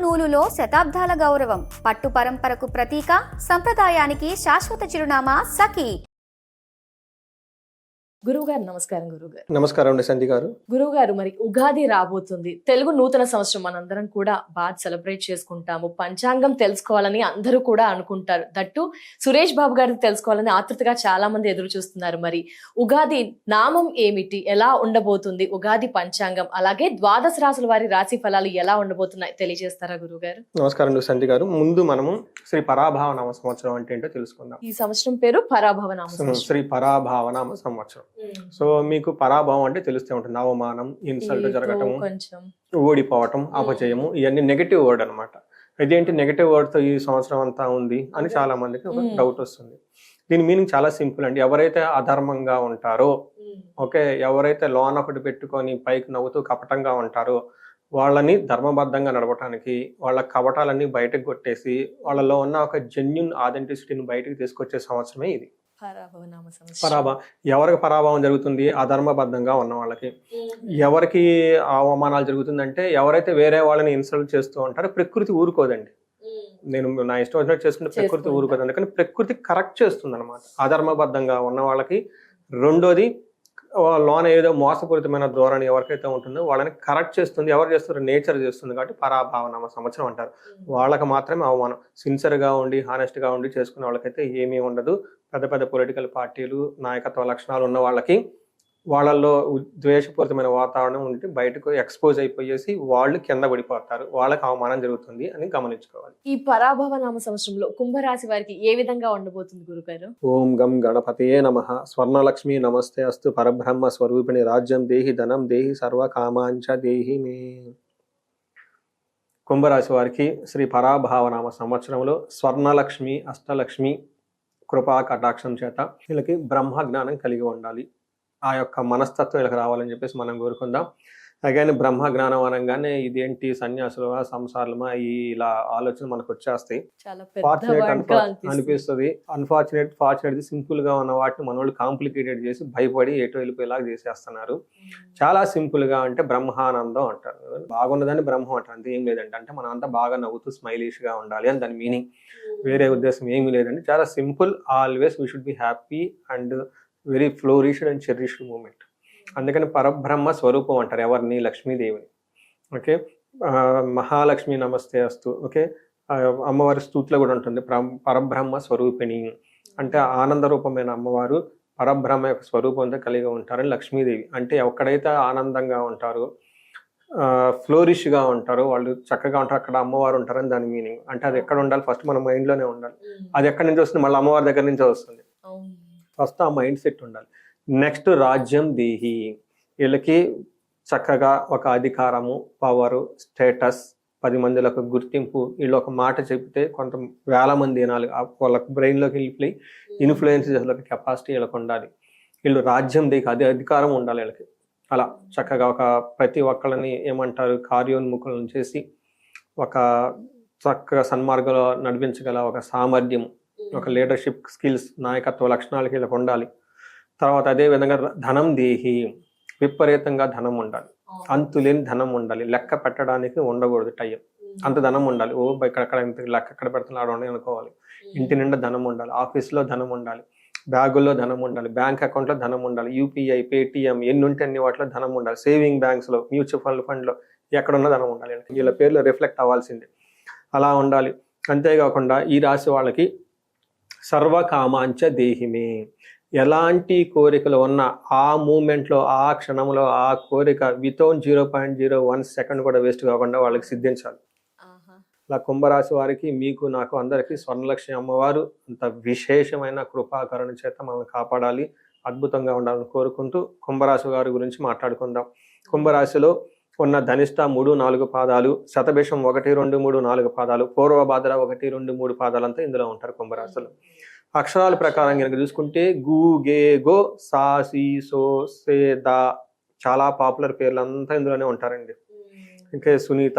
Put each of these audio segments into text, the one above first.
నూలులో శతాబ్దాల గౌరవం, పట్టు పరంపరకు ప్రతీక, సంప్రదాయానికి శాశ్వత చిరునామా సఖీ. గురువుగారు నమస్కారం. గురువుగారు నమస్కారం అండి సంధి గారు. గురువుగారు, మరి ఉగాది రాబోతుంది. తెలుగు నూతన సంవత్సరం మనందరం కూడా బాగా సెలబ్రేట్ చేసుకుంటాము. పంచాంగం తెలుసుకోవాలని అందరూ కూడా అనుకుంటారు. దట్టు సురేష్ బాబు గారిని తెలుసుకోవాలని ఆతృతగా చాలా మంది ఎదురు చూస్తున్నారు. మరి ఉగాది నామం ఏమిటి, ఎలా ఉండబోతుంది ఉగాది పంచాంగం, అలాగే ద్వాదశ రాశుల వారి రాశి ఫలాలు ఎలా ఉండబోతున్నాయి తెలియజేస్తారా గురువుగారు? నమస్కారం అండి సంధి గారు. ముందు మనము శ్రీ పరాభావ నామ సంవత్సరం అంటే ఏంటో తెలుసుకుందాం. ఈ సంవత్సరం పేరు పరాభవ నామ సంవత్సరం. శ్రీ పరాభావ నామ సంవత్సరం. సో మీకు పరాభావం అంటే తెలుస్తూ ఉంటుంది, అవమానం, ఇన్సల్ట్ జరగటము, కొంచెం ఓడిపోవటం, అపజయము, ఇవన్నీ నెగటివ్ వర్డ్ అనమాట. ఇదేంటి నెగటివ్ వర్డ్ తో ఈ సంవత్సరం అంతా ఉంది అని చాలా మందికి ఒక డౌట్ వస్తుంది. దీని మీనింగ్ చాలా సింపుల్ అండి. ఎవరైతే అధర్మంగా ఉంటారో, ఓకే, ఎవరైతే లోన్ ఒకటి పెట్టుకొని పైకి నవ్వుతూ కపటంగా ఉంటారో వాళ్ళని ధర్మబద్ధంగా నడవటానికి, వాళ్ళ కపటాలన్నీ బయటకు కొట్టేసి వాళ్ళలో ఉన్న ఒక జెన్యున్ ఆథెంటిసిటీని బయటకు తీసుకొచ్చే సంవత్సరమే ఇది పరాభావం. ఎవరికి పరాభావం జరుగుతుంది? అధర్మబద్ధంగా ఉన్న వాళ్ళకి. ఎవరికి అవమానాలు జరుగుతుందంటే ఎవరైతే వేరే వాళ్ళని ఇన్సల్ట్ చేస్తూ ఉంటారో ప్రకృతి ఊరుకోదండి. నేను నా ఇష్టం వచ్చినట్టు చేసుకుంటే ప్రకృతి ఊరుకోదు. అందుకని ప్రకృతి కరెక్ట్ చేస్తుంది అనమాట అధర్మబద్ధంగా ఉన్న వాళ్ళకి. రెండోది, లోన ఏదో మోసపూరితమైన ధోరణి ఎవరికైతే ఉంటుందో వాళ్ళని కరెక్ట్ చేస్తుంది. ఎవరు చేస్తారు? నేచర్ చేస్తుంది. కాబట్టి పరాభావనామ సంవత్సరం అంటారు. వాళ్ళకి మాత్రమే అవమానం. సిన్సియర్గా ఉండి హానెస్ట్గా ఉండి చేసుకునే వాళ్ళకైతే ఏమీ ఉండదు. పెద్ద పెద్ద పొలిటికల్ పార్టీలు, నాయకత్వ లక్షణాలు ఉన్న వాళ్ళకి వాళ్ళల్లో ద్వేషపూరితమైన వాతావరణం ఉంటే బయటకు ఎక్స్పోజ్ అయిపోయేసి వాళ్ళు కింద పడిపోతారు. వాళ్ళకి అవమానం జరుగుతుంది అని గమనించుకోవాలి. ఈ పరాభవ నామ సంవత్సరంలో కుంభరాశి వారికి ఏ విధంగా ఉండబోతుంది గురుగారు? ఓం గం గణపతయే నమః. స్వర్ణలక్ష్మి నమస్తే అస్తు. పరబ్రహ్మ స్వరూపిణి. రాజ్యం దేహి, ధనం దేహి, సర్వ కామాంచ దేహి మే. కుంభరాశి వారికి శ్రీ పరాభావనామ సంవత్సరంలో స్వర్ణలక్ష్మి, అష్టలక్ష్మి కృపా కటాక్షం చేత వీళ్ళకి బ్రహ్మ జ్ఞానం కలిగి ఉండాలి. ఆ యొక్క మనస్తత్వం వీళ్ళకి రావాలని చెప్పేసి మనం కోరుకుందాం. అలాగే బ్రహ్మ జ్ఞానం అనగానే ఇదేంటి సన్యాసులమా, సంసారులమా, ఇలా ఆలోచన మనకు వచ్చేస్తాయి. అనిపిస్తుంది. ఫార్చునేట్ సింపుల్ గా ఉన్న వాటిని మన వాళ్ళు కాంప్లికేటెడ్ చేసి భయపడి ఎటో వెళ్ళిపోయేలాగా చేసేస్తున్నారు. చాలా సింపుల్ గా అంటే బ్రహ్మానందం అంటారు. బాగున్నదని బ్రహ్మం అంటారు. అంతే, ఏం లేదంటే అంటే మనం అంతా బాగా నవ్వుతూ స్మైలిష్ గా ఉండాలి అని దాని మీనింగ్. వేరే ఉద్దేశం ఏమీ లేదండి. చాలా simple. Always we should be happy and very flourished and cherished moment. అందుకని పరబ్రహ్మ స్వరూపం అంటారు ఎవరిని? లక్ష్మీదేవిని. ఓకే, మహాలక్ష్మి నమస్తే అస్తు. ఓకే, అమ్మవారి స్తూతిలో కూడా ఉంటుంది పరబ్రహ్మ స్వరూపిణి అంటే ఆనంద రూపమైన అమ్మవారు పరబ్రహ్మ యొక్క స్వరూపంతో కలిగి ఉంటారని లక్ష్మీదేవి. అంటే ఎక్కడైతే ఆనందంగా ఉంటారో, ఫ్లోరిష్గా ఉంటారో, వాళ్ళు చక్కగా ఉంటారు, అక్కడ అమ్మవారు ఉంటారని దాని మీనింగ్. అంటే అది ఎక్కడ ఉండాలి? ఫస్ట్ మన మైండ్లోనే ఉండాలి. అది ఎక్కడి నుంచి వస్తుంది? మళ్ళీ అమ్మవారి దగ్గర నుంచే వస్తుంది. ఫస్ట్ ఆ మైండ్ సెట్ ఉండాలి. నెక్స్ట్ రాజ్యం దేహి. వీళ్ళకి చక్కగా ఒక అధికారము, పవరు, స్టేటస్, 10 మందిలకు గుర్తింపు. వీళ్ళు ఒక మాట చెప్తే కొంత వేల మంది వినాలి. వాళ్ళ బ్రెయిన్లోకి వెళ్ళిపోయి ఇన్ఫ్లుయెన్స్ చేసే కెపాసిటీ వీళ్ళకి ఉండాలి. వీళ్ళు రాజ్యం దేహి, అధికారం ఉండాలి వీళ్ళకి. అలా చక్కగా ఒక ప్రతి ఒక్కళ్ళని ఏమంటారు, కార్యోన్ముఖులను చేసి ఒక చక్కగా సన్మార్గంలో నడిపించగల ఒక సామర్థ్యం, ఒక లీడర్షిప్ స్కిల్స్, నాయకత్వ లక్షణాలకి వీళ్ళకి ఉండాలి. తర్వాత అదే విధంగా ధనం దేహి. విపరీతంగా ధనం ఉండాలి. అంతులేని ధనం ఉండాలి. లెక్క పెట్టడానికి ఉండకూడదు టైం. అంత ధనం ఉండాలి. ఓ ఇక్కడ లెక్క ఎక్కడ పెడుతున్నాడు అనుకోవాలి. ఇంటి నిండా ధనం ఉండాలి. ఆఫీస్లో ధనం ఉండాలి. బ్యాగుల్లో ధనం ఉండాలి. బ్యాంక్ అకౌంట్లో ధనం ఉండాలి. యూపీఐ, పేటిఎం ఎన్ని ఉంటే అన్ని వాటిలో ధనం ఉండాలి. సేవింగ్ బ్యాంక్స్లో, మ్యూచువల్ ఫండ్లో ఎక్కడున్న ధనం ఉండాలి. వీళ్ళ పేర్లు రిఫ్లెక్ట్ అవ్వాల్సిందే. అలా ఉండాలి. అంతేకాకుండా ఈ రాశి వాళ్ళకి సర్వకామాంచ దేహిమే. ఎలాంటి కోరికలు ఉన్న ఆ మూమెంట్లో, ఆ క్షణంలో ఆ కోరిక వితౌట్ 0.01 సెకండ్ కూడా వేస్ట్ కాకుండా వాళ్ళకి సిద్ధించాలి. అలా కుంభరాశి వారికి, మీకు, నాకు, అందరికీ స్వర్ణలక్ష్మి అమ్మవారు అంత విశేషమైన కృపాకరణ చేత మనల్ని కాపాడాలి, అద్భుతంగా ఉండాలని కోరుకుంటూ కుంభరాశి వారి గురించి మాట్లాడుకుందాం. కుంభరాశిలో ఉన్న ధనిష్ట 3-4 పాదాలు, శతభిషం 1-2-3-4 పాదాలు, పూర్వభాద్ర 1-2-3 పాదాలంతా ఇందులో ఉంటారు కుంభరాశిలో. అక్షరాల ప్రకారం కనుక చూసుకుంటే గు, గే, గో, సా, సి, సో, సే, దా, చాలా పాపులర్ పేర్లు అంతా ఇందులోనే ఉంటారండి. ఇంకా సునీత,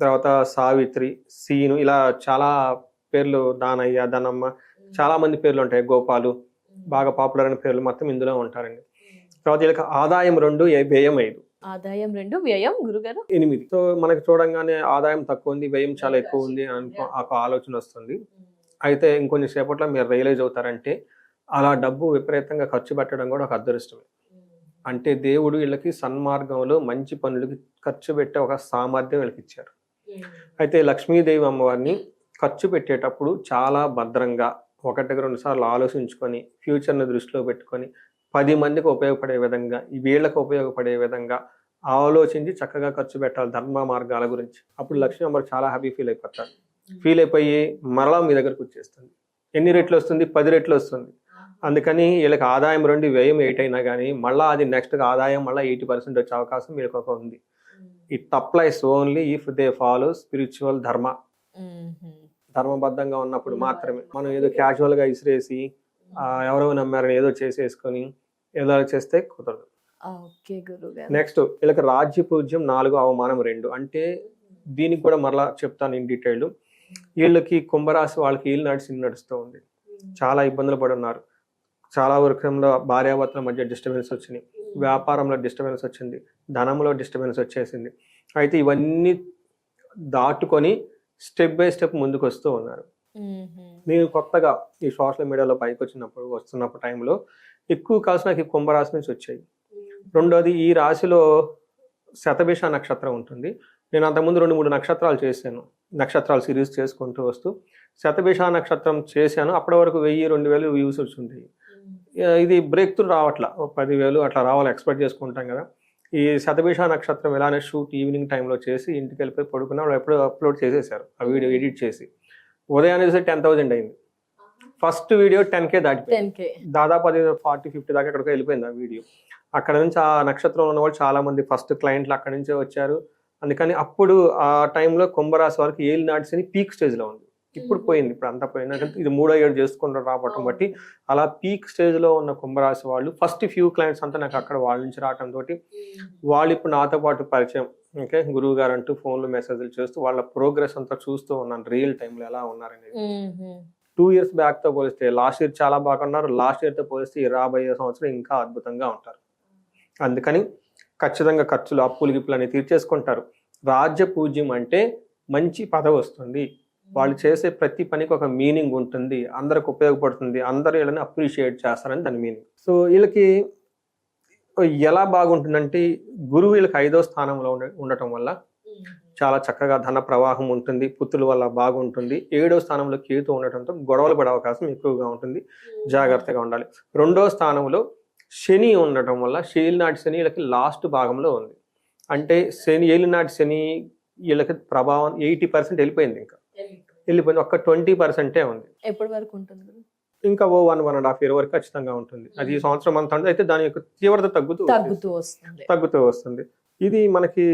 తర్వాత సావిత్రి, సీను, ఇలా చాలా పేర్లు, దానయ్య, ధనమ్మ, చాలా మంది పేర్లు ఉంటాయి. గోపాలు, బాగా పాపులర్ అయిన పేర్లు మొత్తం ఇందులో ఉంటారండి. తర్వాత వీళ్ళకి ఆదాయం 2, వ్యయం 5. ఆదాయం 2, వ్యయం గురుగారు 8. సో మనకి చూడంగానే ఆదాయం తక్కువ ఉంది, వ్యయం చాలా ఎక్కువ ఉంది అని ఒక ఆలోచన వస్తుంది. అయితే ఇంకొన్ని సేపట్లో మీరు రియలైజ్ అవుతారంటే అలా డబ్బు విపరీతంగా ఖర్చు పెట్టడం కూడా ఒక అదృష్టమే. అంటే దేవుడు వీళ్ళకి సన్మార్గంలో మంచి పనులకి ఖర్చు పెట్టే ఒక సామర్థ్యం వీళ్ళకి ఇచ్చారు. అయితే లక్ష్మీదేవి అమ్మవారిని ఖర్చు పెట్టేటప్పుడు చాలా భద్రంగా 1-2 సార్లు ఆలోచించుకొని ఫ్యూచర్ని దృష్టిలో పెట్టుకొని 10 మందికి ఉపయోగపడే విధంగా వీళ్ళకి ఉపయోగపడే విధంగా ఆలోచించి చక్కగా ఖర్చు పెట్టాలి ధర్మ మార్గాల గురించి. అప్పుడు లక్ష్మీ అమ్మవారు చాలా హ్యాపీ ఫీల్ అయిపోతారు. ఫీల్ అయిపోయి మరలా మీ దగ్గరకు వచ్చేస్తుంది. ఎన్ని రెట్లు వస్తుంది? 10 రెట్లు వస్తుంది. అందుకని వీళ్ళకి ఆదాయం 2, వ్యయం 8 అయినా కానీ మళ్ళీ అది నెక్స్ట్ ఆదాయం మళ్ళీ 80% వచ్చే అవకాశం వీళ్ళకి ఒక ఉంది. It applies only if they follow spiritual ధర్మ. ధర్మబద్ధంగా ఉన్నప్పుడు మాత్రమే. మనం ఏదో క్యాజువల్ గా ఇసిరేసి ఎవరో నమ్మారని ఏదో చేసేసుకొని ఏదో చేస్తే కుదరదు. నెక్స్ట్ వీళ్ళకి రాజ్య పూజ్యం 4, అవమానం 2. అంటే దీనికి కూడా మరలా చెప్తాను ఇన్ డీటెయిల్. వీళ్ళకి కుంభరాశి వాళ్ళకి వీళ్ళు నడుస్తూ ఉంది. చాలా ఇబ్బందులు పడి ఉన్నారు. చాలా వృక్షంలో భార్యాభర్తల మధ్య డిస్టర్బెన్స్ వచ్చినాయి, వ్యాపారంలో డిస్టర్బెన్స్ వచ్చింది, ధనంలో డిస్టర్బెన్స్ వచ్చేసింది. అయితే ఇవన్నీ దాటుకొని స్టెప్ బై స్టెప్ ముందుకు వస్తూ ఉన్నారు. నేను కొత్తగా ఈ సోషల్ మీడియాలో పైకి వస్తున్నప్పుడు టైంలో ఎక్కువ కాల్స్ నాకు ఈ కుంభరాశి నుంచి వచ్చాయి. రెండోది ఈ రాశిలో శతభిష నక్షత్రం ఉంటుంది. నేను అంతకుముందు 2-3 నక్షత్రాలు చేశాను, నక్షత్రాలు సిరీస్ చేసుకుంటూ వస్తూ శతభిష నక్షత్రం చేశాను. అప్పటి వరకు 1000-2000 వ్యూస్ వచ్చింటాయి. ఇది బ్రేక్ త్రూ రావట్లా, 10,000 అట్లా రావాలి ఎక్స్పెక్ట్ చేసుకుంటాం కదా. ఈ శతభిష నక్షత్రం ఇలానే షూట్ ఈవినింగ్ టైంలో చేసి ఇంటికి వెళ్ళిపోయి పడుకున్నా వాళ్ళు ఎప్పుడు అప్లోడ్ చేసేసారు. ఆ వీడియో ఎడిట్ చేసి ఉదయాన్నే 10,000 అయింది. ఫస్ట్ వీడియో 10K దాటిపోయింది. దాదాపు అది 40-50 దాకా ఎక్కడికో వెళ్ళిపోయింది ఆ వీడియో. అక్కడ నుంచి ఆ నక్షత్రంలో ఉన్న వాళ్ళు చాలా మంది ఫస్ట్ క్లయింట్లు అక్కడి నుంచే వచ్చారు. అందుకని అప్పుడు ఆ టైంలో కుంభరాశి వారికి ఏలి నాటిని పీక్ స్టేజ్లో ఉంది. ఇప్పుడు పోయింది, ఇప్పుడు అంతా పోయింది. ఇది 3వ ఏడు చేసుకుంటారు రావటం బట్టి అలా పీక్ స్టేజ్లో ఉన్న కుంభరాశి వాళ్ళు ఫస్ట్ ఫ్యూ క్లయింట్స్ అంతా నాకు అక్కడ వాళ్ళ నుంచి రావడంతో వాళ్ళు ఇప్పుడు నాతో పాటు పరిచయం. ఓకే, గురువు గారు అంటూ ఫోన్లో మెసేజ్లు చేస్తూ వాళ్ళ ప్రోగ్రెస్ అంతా చూస్తూ ఉన్నాను రియల్ టైంలో ఎలా ఉన్నారనేది. 2 years బ్యాక్ తో పోలిస్తే లాస్ట్ ఇయర్ చాలా బాగున్నారు. లాస్ట్ ఇయర్ తో పోలిస్తే ఈ రాబోయే సంవత్సరం ఇంకా అద్భుతంగా ఉంటారు. అందుకని ఖచ్చితంగా ఖర్చులు అప్పులు గిప్పులు అని తీర్చేసుకుంటారు. రాజ్య పూజ్యం అంటే మంచి పదవి వస్తుంది, వాళ్ళు చేసే ప్రతి పనికి ఒక మీనింగ్ ఉంటుంది, అందరికి ఉపయోగపడుతుంది, అందరూ వీళ్ళని అప్రిషియేట్ చేస్తారని దాని మీనింగ్. సో వీళ్ళకి ఎలా బాగుంటుందంటే గురువు వీళ్ళకి 5వ స్థానంలో ఉండటం వల్ల చాలా చక్కగా ధన ప్రవాహం ఉంటుంది, పుత్రుల వల్ల బాగుంటుంది. 7వ స్థానంలో కేతు ఉండటంతో గొడవలు పడే అవకాశం ఎక్కువగా ఉంటుంది, జాగ్రత్తగా ఉండాలి. 2వ స్థానంలో శని ఉండటం వల్ల ఏలినాటి శని వీళ్ళకి లాస్ట్ భాగంలో ఉంది. అంటే శని ఏలినాటి శని వీళ్ళకి ప్రభావం 80% వెళ్ళిపోయింది, ఇంకా వెళ్ళిపోయింది. ఒక్క 20% ఉంది. ఎప్పటి వరకు ఉంటుంది? ఇంకా 1.5 year వరకు ఖచ్చితంగా ఉంటుంది. అది ఈ సంవత్సరం అంతా అయితే దాని యొక్క తీవ్రత తగ్గుతూ వస్తుంది. ఇది మనకి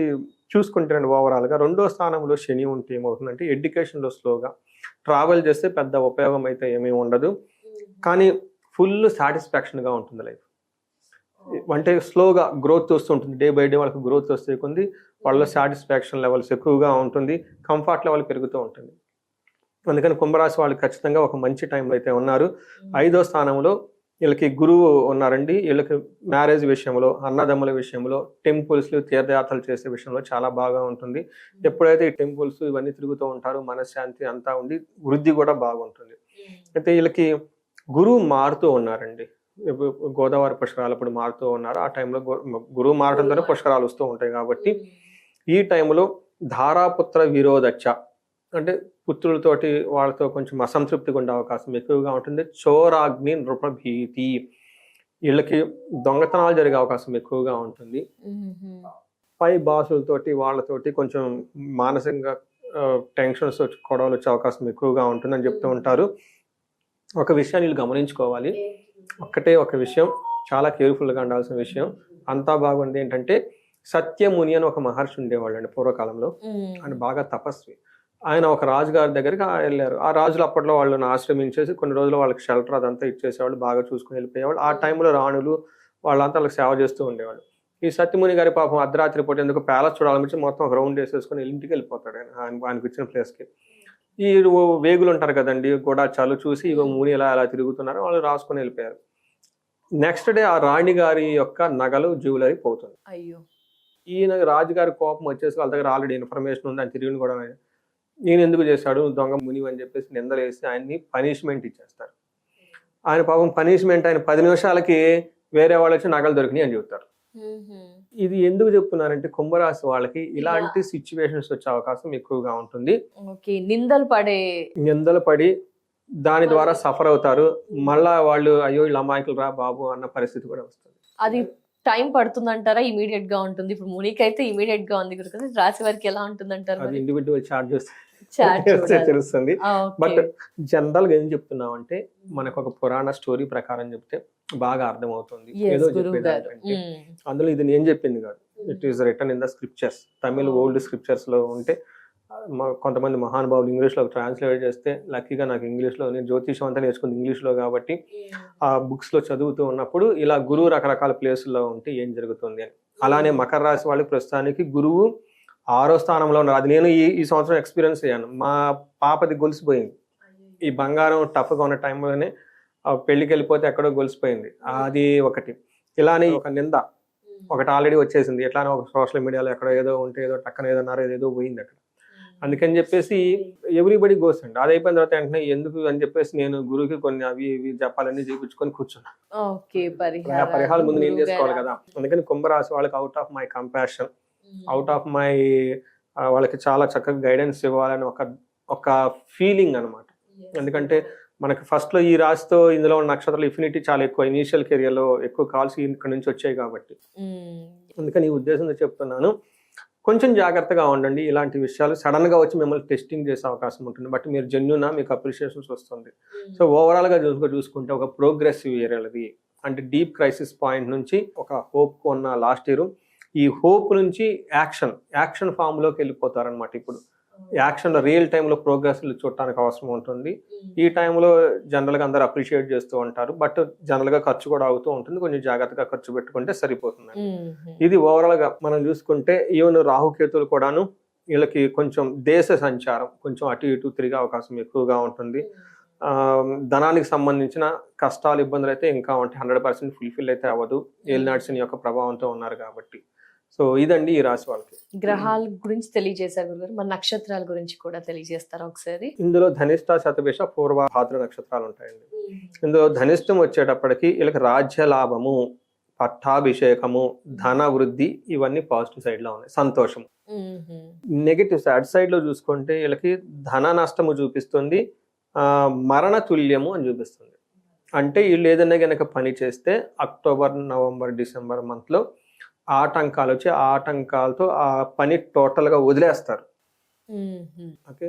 చూసుకుంటారండి ఓవరాల్ గా. 2వ స్థానంలో శని ఉంటే ఏమవుతుందంటే ఎడ్యుకేషన్ లో స్లోగా ట్రావెల్ చేస్తే పెద్ద ఉపయోగం అయితే ఏమీ ఉండదు, కానీ ఫుల్ సాటిస్ఫాక్షన్ గా ఉంటుంది లైఫ్. అంటే స్లోగా గ్రోత్ వస్తుంటుంది, డే బై డే వాళ్ళకి గ్రోత్ వస్తే కొంది వాళ్ళ సాటిస్ఫాక్షన్ లెవెల్స్ ఎక్కువగా ఉంటుంది, కంఫర్ట్ లెవెల్ పెరుగుతూ ఉంటుంది. అందుకని కుంభరాశి వాళ్ళు ఖచ్చితంగా ఒక మంచి టైంలో అయితే ఉన్నారు. 5వ స్థానంలో వీళ్ళకి గురువు ఉన్నారండి. వీళ్ళకి మ్యారేజ్ విషయంలో, అన్నదమ్ముల విషయంలో, టెంపుల్స్ తీర్థయాత్రలు చేసే విషయంలో చాలా బాగా ఉంటుంది. ఎప్పుడైతే ఈ టెంపుల్స్ ఇవన్నీ తిరుగుతూ ఉంటారో మనశ్శాంతి అంతా ఉండి వృద్ధి కూడా బాగుంటుంది. అయితే వీళ్ళకి గురువు మారుతూ ఉన్నారండి. గోదావరి పుష్కరాలు అప్పుడు మారుతూ ఉన్నారు. ఆ టైంలో గురువు మారడంతోనే పుష్కరాలు వస్తూ ఉంటాయి. కాబట్టి ఈ టైంలో ధారాపుత్ర విరోధచ్చ అంటే పుత్రులతోటి వాళ్ళతో కొంచెం అసంతృప్తిగా ఉండే అవకాశం ఎక్కువగా ఉంటుంది. చోరాగ్ని నృపభీతి, వీళ్ళకి దొంగతనాలు జరిగే అవకాశం ఎక్కువగా ఉంటుంది. పై బాసులతోటి వాళ్ళతోటి కొంచెం మానసికంగా టెన్షన్స్ వచ్చి గొడవలు వచ్చే అవకాశం ఎక్కువగా ఉంటుందని చెప్తూ ఉంటారు. ఒక విషయాన్ని వీళ్ళు గమనించుకోవాలి. ఒక విషయం చాలా కేర్ఫుల్గా ఉండాల్సిన విషయం. అంతా బాగుంది ఏంటంటే సత్యముని అని ఒక మహర్షి ఉండేవాళ్ళు అండి పూర్వకాలంలో. ఆయన బాగా తపస్వి. ఆయన ఒక రాజుగారి దగ్గరికి వెళ్ళారు. ఆ రాజులు అప్పట్లో వాళ్ళని ఆశ్రమించేసి కొన్ని రోజులు వాళ్ళకి షెల్టర్ అదంతా ఇచ్చేసేవాళ్ళు, బాగా చూసుకుని వెళ్ళిపోయేవాళ్ళు. ఆ టైంలో రాణులు వాళ్ళంతా వాళ్ళకి సేవ చేస్తూ ఉండేవాళ్ళు. ఈ సత్యముని గారి పాపం అర్ధరాత్రి పూట ఎందుకు ప్యాలెస్ చూడాలనిపించి మొత్తం ఒక రౌండ్ వేసేసుకుని ఇంటికి వెళ్ళిపోతాడు ఆయనకు ఇచ్చిన ప్లేస్కి. ఈ వేగులు ఉంటారు కదండి, గోడాచాలు చూసి ఇగో ముని ఎలా తిరుగుతున్నారు వాళ్ళు రాసుకొని వెళ్ళిపోయారు. నెక్స్ట్ డే ఆ రాణి గారి యొక్క నగలు జ్యువెలరీ పోతుంది. అయ్యో, ఈయన రాజుగారి కోపం వచ్చేసి వాళ్ళ దగ్గర ఆల్రెడీ ఇన్ఫర్మేషన్ ఉంది, ఆయన తిరిగి కూడా నేను ఎందుకు చేశాడు దొంగ మునివి అని చెప్పేసి నిందలేసి ఆయన్ని పనిష్మెంట్ ఇచ్చేస్తారు. ఆయన పాపం పనిష్మెంట్ ఆయన 10 నిమిషాలకి వేరే వాళ్ళు వచ్చి నగలు దొరికినాయి అని చెబుతారు. ఇది ఎందుకు చెప్తున్నారంటే కుంభరాశి వాళ్ళకి ఇలాంటి సిచ్యువేషన్స్ వచ్చే అవకాశం ఎక్కువగా ఉంటుంది. నిందలు పడి దాని ద్వారా సఫర్ అవుతారు. మళ్ళా వాళ్ళు అయ్యో ఇలా అమాయకులు రా బాబు అన్న పరిస్థితి కూడా వస్తుంది. అది టైం పడుతుంది అంటారా, ఇమీడియట్ గా ఉంటుంది? ఇప్పుడు మునికి అయితే ఇమీడియట్ గా ఉంది కదా, రాశి వారికి ఎలా ఉంటుంది అంటారు? అది ఇండివిజువల్ చార్ట్ తెలుస్తుంది. బట్ జనరల్ గా ఏం చెప్తున్నాం అంటే మనకు ఒక పురాణ స్టోరీ ప్రకారం చెప్తే బాగా అర్థమవుతుంది. ఏదో చెప్పేదానికంటే అందులో ఇది నేను చెప్పింది కాదు, it is return in the scriptures. Tamil old scriptures లో ఉంటే కొంతమంది మహానుభావులు ఇంగ్లీష్ లో ట్రాన్స్లేట్ చేస్తే, లక్కీగా నాకు ఇంగ్లీష్ లో, నేను జ్యోతిషం అంతా నేర్చుకుంది ఇంగ్లీష్ లో కాబట్టి ఆ బుక్స్ లో చదువుతూ ఉన్నప్పుడు ఇలా గురువు రకరకాల ప్లేసుల్లో ఉంటే ఏం జరుగుతుంది అని. అలానే మకర రాశి వాళ్ళకి ప్రస్తుతానికి గురువు 6వ స్థానంలో ఉన్నారు. అది నేను ఈ సంవత్సరం ఎక్స్పీరియన్స్ అయ్యాను. మా పాపది గొలిసిపోయింది. ఈ బంగారం టఫ్ గా ఉన్న టైంలోనే పెళ్లికి వెళ్ళిపోతే ఎక్కడో గొలిసిపోయింది. అది ఒకటి. ఇలానే ఒక నింద ఒకటి ఆల్రెడీ వచ్చేసింది. ఎట్లానో ఒక సోషల్ మీడియాలో ఎక్కడో ఏదో ఉంటే ఏదో టక్కన ఏదన్నారు, ఏదో పోయింది అక్కడ. అందుకని చెప్పేసి ఎవ్రీబడి గోస్ అండి. అది అయిపోయిన తర్వాత వెంటనే ఎందుకు అని చెప్పేసి నేను గురువుకి కొన్ని అవి ఇవి జపాలన్నీ చేయించుకొని కూర్చున్నా. పరిహారం ముందు నేను చేసుకోవాలి కదా. అందుకని కుంభరాశి వాళ్ళకి out of my compassion, out of my వాళ్ళకి చాలా చక్కగా గైడెన్స్ ఇవ్వాలని ఒక ఫీలింగ్ అనమాట. ఎందుకంటే మనకి ఫస్ట్ లో ఈ రాశితో ఇందులో ఉన్న నక్షత్రాలు ఇన్ఫినిటీ చాలా ఎక్కువ, ఇనీషియల్ కెరియర్ లో ఎక్కువ కాల్స్ ఇక్కడ నుంచి వచ్చాయి కాబట్టి అందుకని ఈ ఉద్దేశంతో చెప్తున్నాను. కొంచెం జాగ్రత్తగా ఉండండి. ఇలాంటి విషయాలు సడన్ గా వచ్చి మిమ్మల్ని టెస్టింగ్ చేసే అవకాశం ఉంటుంది. బట్ మీరు జెన్యూనా, మీకు అప్రిషియేషన్స్ వస్తుంది. సో ఓవరాల్ గా చూసుకుంటే ఒక ప్రోగ్రెసివ్ ఇయర్ అది. అంటే డీప్ క్రైసిస్ పాయింట్ నుంచి ఒక హోప్ ఉన్న లాస్ట్ ఇయర్, ఈ హోప్ నుంచి యాక్షన్ ఫామ్ లోకి వెళ్ళిపోతారనమాట. ఇప్పుడు యాక్షన్ లో రియల్ టైంలో ప్రోగ్రెస్ చూడటానికి అవసరం ఉంటుంది. ఈ టైంలో జనరల్ గా అందరూ అప్రిషియేట్ చేస్తూ ఉంటారు. బట్ జనరల్ గా ఖర్చు కూడా అవుతూ ఉంటుంది. కొంచెం జాగ్రత్తగా ఖర్చు పెట్టుకుంటే సరిపోతుంది. ఇది ఓవరాల్ గా మనం చూసుకుంటే ఈవెన్ రాహుకేతులు కూడాను వీళ్ళకి కొంచెం దేశ సంచారం కొంచెం అటు ఇటు తిరిగే అవకాశం ఎక్కువగా ఉంటుంది. ధనానికి సంబంధించిన కష్టాలు ఇబ్బందులు అయితే ఇంకా ఉంటాయి. 100% ఫుల్ఫిల్ అయితే అవ్వదు, ఏలినాటి శని యొక్క ప్రభావంతో ఉన్నారు కాబట్టి. సో ఇదండి ఈ రాశి వాళ్ళకి. గ్రహాల గురించి తెలియజేశారు గురుగారు, మన నక్షత్రాల గురించి కూడా తెలియజేస్తారా ఒకసారి? ఇందులో ధనిష్ట, శతభిష, పూర్వ, భాద్ర నక్షత్రాలు ఉంటాయండి. ఇందులో ధనిష్టం వచ్చేటప్పటికి వీళ్ళకి రాజ్య లాభము, పట్టాభిషేకము, ధన వృద్ధి ఇవన్నీ పాజిటివ్ సైడ్ లో ఉన్నాయి. సంతోషం. నెగటివ్ సాడ్ సైడ్ లో చూసుకుంటే వీళ్ళకి ధన నష్టము చూపిస్తుంది, మరణ తుల్యము అని చూపిస్తుంది. అంటే వీళ్ళు ఏదైనా కనుక పని చేస్తే అక్టోబర్, నవంబర్, డిసెంబర్ మంత్ లో ఆటంకాలు వచ్చి ఆటంకాలతో ఆ పని టోటల్ గా వదిలేస్తారు. ఓకే,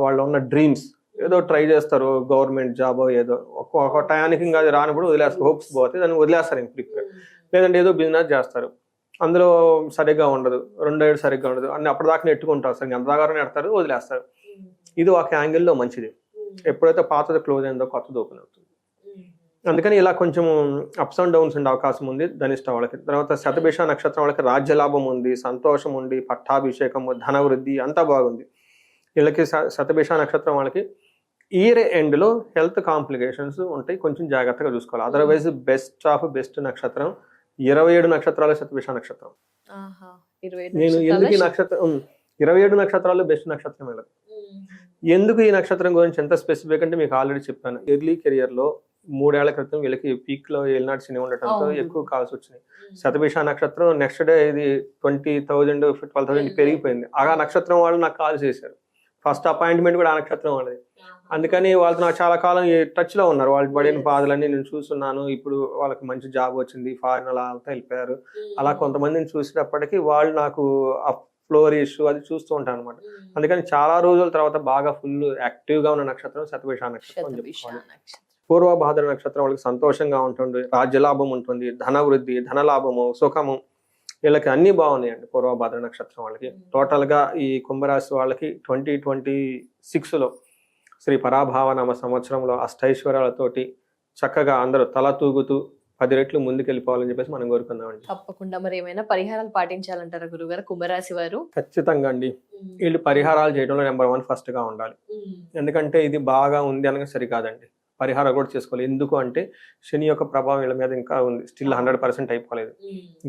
వాళ్ళు ఉన్న డ్రీమ్స్ ఏదో ట్రై చేస్తారు, గవర్నమెంట్ జాబ్ ఏదో ఒక టయానికి ఇంకా అది రానప్పుడు వదిలేస్తారు. హోప్స్ పోతే దాన్ని వదిలేస్తారు ఇంక ప్రిపేర్. లేదంటే ఏదో బిజినెస్ చేస్తారు, అందులో సరిగ్గా ఉండదు, 2 ఏళ్ళు సరిగ్గా ఉండదు అన్ని అప్పటిదాకా నెట్టుకుంటారు, సరిగ్గా ఎంతదాకా నెడతారు, వదిలేస్తారు. ఇది ఒక యాంగిల్లో మంచిది. ఎప్పుడైతే పాతది క్లోజ్ అయిందో కొత్తది ఓపెన్ అవుతుంది. అందుకని ఇలా కొంచెం అప్స్ అండ్ డౌన్స్ ఉండే అవకాశం ఉంది ధనిష్ట వాళ్ళకి. తర్వాత శతభిష నక్షత్రం వాళ్ళకి రాజ్యలాభం ఉంది, సంతోషం ఉంది, పట్టాభిషేకము, ధన వృద్ధి అంతా బాగుంది. వీళ్ళకి శతభిష నక్షత్రం వాళ్ళకి ఇయర్ ఎండ్ లో హెల్త్ కాంప్లికేషన్స్ ఉంటాయి, కొంచెం జాగ్రత్తగా చూసుకోవాలి. అదర్వైజ్ బెస్ట్ నక్షత్రం 27 నక్షత్రాల శతభిష నక్షత్రం. నేను ఎందుకు ఈ నక్షత్రం 27 నక్షత్రాలు బెస్ట్ నక్షత్రం వీళ్ళకి. ఎందుకు ఈ నక్షత్రం గురించి ఎంత స్పెసిఫిక్ అంటే మీకు ఆల్రెడీ చెప్పాను. ఎర్లీ కెరియర్ లో 3 ఏళ్ల క్రితం వీళ్ళకి పీక్ లో ఏలినాటి శని ఉండటంతో ఎక్కువ కాల్స్ వచ్చినాయి. శతభిష నక్షత్రం నెక్స్ట్ డే ఇది 20,000 12,000 పెరిగిపోయింది. ఆ నక్షత్రం వాళ్ళు నాకు కాల్ చేశారు. ఫస్ట్ అపాయింట్మెంట్ కూడా ఆ నక్షత్రం వాళ్ళది. అందుకని వాళ్ళతో నాకు చాలా కాలం టచ్ లో ఉన్నారు. వాళ్ళు పడిన బాధలన్నీ నేను చూస్తున్నాను. ఇప్పుడు వాళ్ళకి మంచి జాబ్ వచ్చింది, ఫారిన్ అలా అంతా వెళ్ళిపోయారు. అలా కొంతమందిని చూసేటప్పటికి వాళ్ళు నాకు ఫ్లోరిష్ అది చూస్తూ ఉంటాను అనమాట. అందుకని చాలా రోజుల తర్వాత బాగా ఫుల్ యాక్టివ్ గా ఉన్న నక్షత్రం శతభిష నక్షత్రం అని చెప్పుకోవాలి. పూర్వ భాద్ర నక్షత్రం వాళ్ళకి సంతోషంగా ఉంటుంది, రాజ్యలాభం ఉంటుంది, ధన వృద్ధి, ధన లాభము, సుఖము, వీళ్ళకి అన్ని బాగున్నాయండి పూర్వ భాద్ర నక్షత్రం వాళ్ళకి. టోటల్ గా ఈ కుంభరాశి వాళ్ళకి 2026 లో శ్రీ పరాభావనామ సంవత్సరంలో అష్టైశ్వర్యాలతోటి చక్కగా అందరూ తల తూగుతూ 10 రెట్లు ముందుకెళ్ళిపోవాలని చెప్పేసి మనం కోరుకుందామండి. తప్పకుండా. మరి ఏమైనా పరిహారాలు పాటించాలంటారా గురుగారు కుంభరాశి వారు? ఖచ్చితంగా అండి. వీళ్ళు పరిహారాలు చేయడంలో నెంబర్ 1 ఫస్ట్ గా ఉండాలి. ఎందుకంటే ఇది బాగా ఉంది అనగా సరికాదండి, పరిహారం కూడా చేసుకోవాలి. ఎందుకు అంటే శని యొక్క ప్రభావం వీళ్ళ మీద ఇంకా ఉంది, స్టిల్ 100% అయిపోలేదు.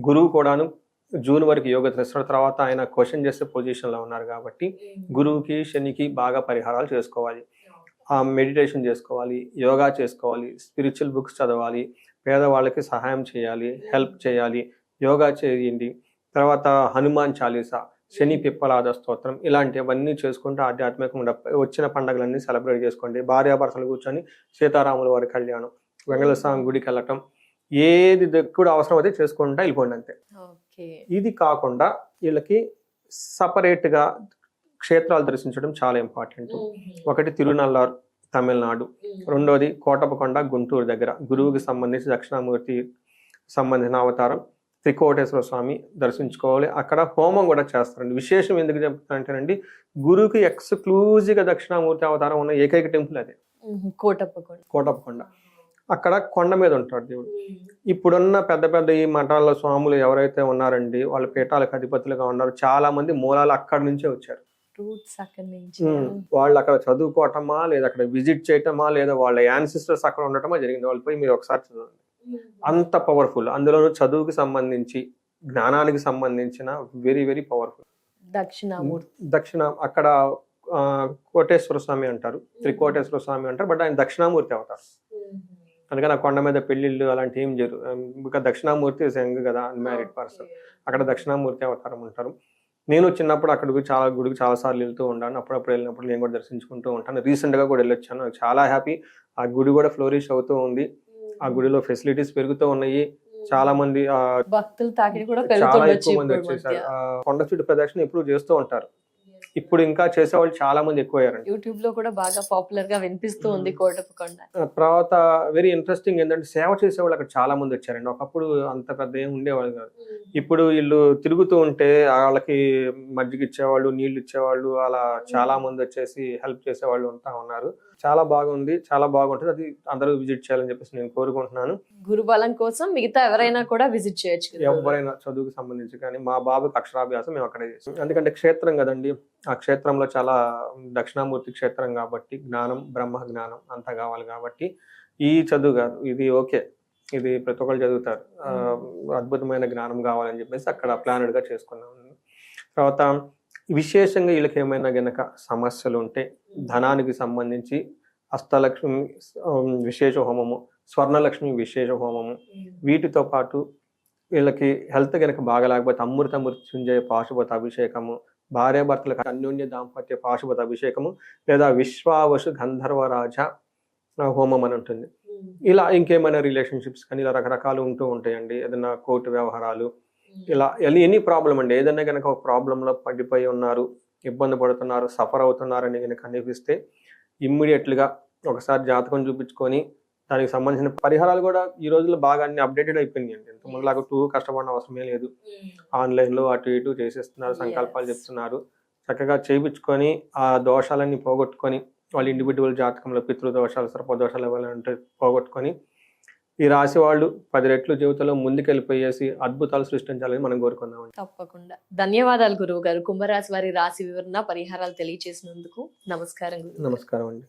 గురువు కూడాను జూన్ వరకు యోగ చేస్తారు. తర్వాత ఆయన క్వశ్చన్ చేసే పొజిషన్లో ఉన్నారు కాబట్టి గురువుకి శనికి బాగా పరిహారాలు చేసుకోవాలి, మెడిటేషన్ చేసుకోవాలి, యోగా చేసుకోవాలి, స్పిరిచువల్ బుక్స్ చదవాలి, పేదవాళ్ళకి సహాయం చేయాలి, హెల్ప్ చేయాలి, యోగా చేయండి. తర్వాత హనుమాన్ చాలీసా, శని పిప్పలాద స్తోత్రం, ఇలాంటివన్నీ చేసుకుంటూ ఆధ్యాత్మికంగా వచ్చిన పండుగలన్నీ సెలబ్రేట్ చేసుకోండి. భార్యాభర్తలు కూర్చొని సీతారాముల వారి కళ్యాణం, వెంకటేశ్వర స్వామి గుడికి వెళ్ళటం, ఏది కూడా అవసరం అయితే చేసుకుంటా వెళ్ళిపోండి అంతే. ఇది కాకుండా వీళ్ళకి సపరేట్గా క్షేత్రాలు దర్శించడం చాలా ఇంపార్టెంట్. ఒకటి తిరునల్లారు తమిళనాడు, రెండోది కోటప్పకొండ గుంటూరు దగ్గర గురువుకి సంబంధించి దక్షిణామూర్తి సంబంధించిన అవతారం త్రికోటేశ్వర స్వామి దర్శించుకోవాలి. అక్కడ హోమం కూడా చేస్తారండి. విశేషం ఎందుకు చెప్తానంటేనండి, గురువుకి ఎక్స్క్లూజివ్గా దక్షిణామూర్తి అవతారం ఉన్న ఏకైక టెంపుల్ అదే కోటప్పకొండ. అక్కడ కొండ మీద ఉంటాడు దేవుడు. ఇప్పుడున్న పెద్ద పెద్ద ఈ మఠాల స్వాములు ఎవరైతే ఉన్నారండి, వాళ్ళ పీఠాలకు అధిపతులుగా ఉన్నారు, చాలా మంది మూలాలు అక్కడి నుంచే వచ్చారు. వాళ్ళు అక్కడ చదువుకోవటమా, లేదా అక్కడ విజిట్ చేయటమా, లేదా వాళ్ళ యాన్సిస్టర్స్ అక్కడ ఉండటమా జరిగింది. వాళ్ళు పోయి మీరు ఒకసారి చదవండి, అంత పవర్ఫుల్. అందులోనూ చదువుకి సంబంధించి, జ్ఞానానికి సంబంధించిన వెరీ వెరీ పవర్ఫుల్. దక్షిణ అక్కడ కోటేశ్వర స్వామి అంటారు, త్రికోటేశ్వర స్వామి అంటారు, బట్ ఆయన దక్షిణామూర్తి అవుతారు. అందుకని ఆ కొండ మీద పెళ్లిళ్ళు అలాంటి ఏం జరుగు, ఇంకా దక్షిణామూర్తి యంగ్ కదా, అన్మ్యారీడ్ పర్సన్, అక్కడ దక్షిణామూర్తి అవతారం ఉంటారు. నేను చిన్నప్పుడు అక్కడికి గుడికి చాలా సార్లు వెళ్తూ ఉంటాను. అప్పుడప్పుడు వెళ్ళినప్పుడు నేను కూడా దర్శించుకుంటూ ఉంటాను. రీసెంట్గా కూడా వెళ్ళొచ్చాను, నాకు చాలా హ్యాపీ. ఆ గుడి కూడా ఫ్లోరిష్ అవుతూ ఉంది, ఆ గుడిలో ఫెసిలిటీస్ పెరుగుతూ ఉన్నాయి. చాలా మంది భక్తులు తాకిడి కూడా చాలా ఎక్కువ మంది వచ్చేసారు. కొండ చుట్టూ ప్రదక్షిణ ఎప్పుడు చేస్తూ ఉంటారు. ఇప్పుడు ఇంకా చేసేవాళ్ళు చాలా మంది ఎక్కువ అయ్యారండి. యూట్యూబ్ లో కూడా బాగా పాపులర్ గా వినిపిస్తూ ఉంది కోటప్పకొండ. తర్వాత వెరీ ఇంట్రెస్టింగ్ ఏంటంటే సేవ చేసేవాళ్ళు అక్కడ చాలా మంది వచ్చారండి. ఒకప్పుడు అంత పెద్ద ఏం ఉండేవాళ్ళు కాదు. ఇప్పుడు వీళ్ళు తిరుగుతూ ఉంటే వాళ్ళకి మజ్జిగ ఇచ్చేవాళ్ళు, నీళ్లు ఇచ్చేవాళ్ళు, అలా చాలా మంది వచ్చేసి హెల్ప్ చేసేవాళ్ళు ఉంటా ఉన్నారు. చాలా బాగుంది, చాలా బాగుంటుంది. అది అందరూ విజిట్ చేయాలని చెప్పేసి నేను కోరుకుంటున్నాను. గురుబలం కోసం మిగతా ఎవరైనా కూడా విజిట్ చేయొచ్చు, ఎవరైనా చదువుకు సంబంధించి. కానీ మా బాబుకి అక్షరాభ్యాసం మేము అక్కడే చేస్తాం. ఎందుకంటే క్షేత్రం కదండి, ఆ క్షేత్రంలో చాలా దక్షిణామూర్తి క్షేత్రం కాబట్టి జ్ఞానం, బ్రహ్మ జ్ఞానం అంతా కావాలి కాబట్టి ఈ చదువు కాదు, ఇది ఓకే, ఇది ప్రతి ఒక్కరు చదువుతారు, అద్భుతమైన జ్ఞానం కావాలని చెప్పేసి అక్కడ ప్లానెడ్ గా చేసుకున్నాం. తర్వాత విశేషంగా వీళ్ళకి ఏమైనా గనక సమస్యలు ఉంటే ధనానికి సంబంధించి హస్తలక్ష్మి విశేష హోమము, స్వర్ణలక్ష్మి విశేష హోమము, వీటితో పాటు వీళ్ళకి హెల్త్ గనక బాగా లేకపోతే అమృత మృత్యుంజయ పాశుపత అభిషేకము, భార్యాభర్తలకు అన్యోన్య దాంపత్య పాశుపత అభిషేకము, లేదా విశ్వావసు గంధర్వరాజ హోమం అని ఉంటుంది. ఇలా ఇంకేమైనా రిలేషన్షిప్స్ కానీ ఇలా రకరకాలు ఉంటూ ఉంటాయండి. ఏదైనా కోర్టు వ్యవహారాలు, ఇలా ఎనీ ప్రాబ్లం అండి, ఏదైనా కనుక ఒక ప్రాబ్లంలో పడిపోయి ఉన్నారు, ఇబ్బంది పడుతున్నారు, సఫర్ అవుతున్నారని కనుక అనిపిస్తే ఇమ్మీడియట్లుగా ఒకసారి జాతకం చూపించుకొని దానికి సంబంధించిన పరిహారాలు కూడా ఈ రోజుల్లో బాగా అన్ని అప్డేటెడ్ అయిపోయింది అండి. ఇంతకుముందులాగా కష్టపడిన అవసరమే లేదు. ఆన్లైన్లో అటు ఇటు చేసేస్తున్నారు, సంకల్పాలు చెప్తున్నారు. చక్కగా చేయించుకొని ఆ దోషాలన్నీ పోగొట్టుకొని వాళ్ళ ఇండివిజువల్ జాతకంలో పితృదోషాలు, సర్పదోషాలు ఎవరంటే పోగొట్టుకొని ఈ రాశి వాళ్ళు 10 రెట్లు జీవితంలో ముందుకెళ్ళిపోయేసి అద్భుతాలు సృష్టించాలని మనం కోరుకుందాం. తప్పకుండా. ధన్యవాదాలు గురువు గారు. కుంభరాశి వారి రాశి వివరణ, పరిహారాలు తెలియజేసినందుకు నమస్కారం. నమస్కారం అండి.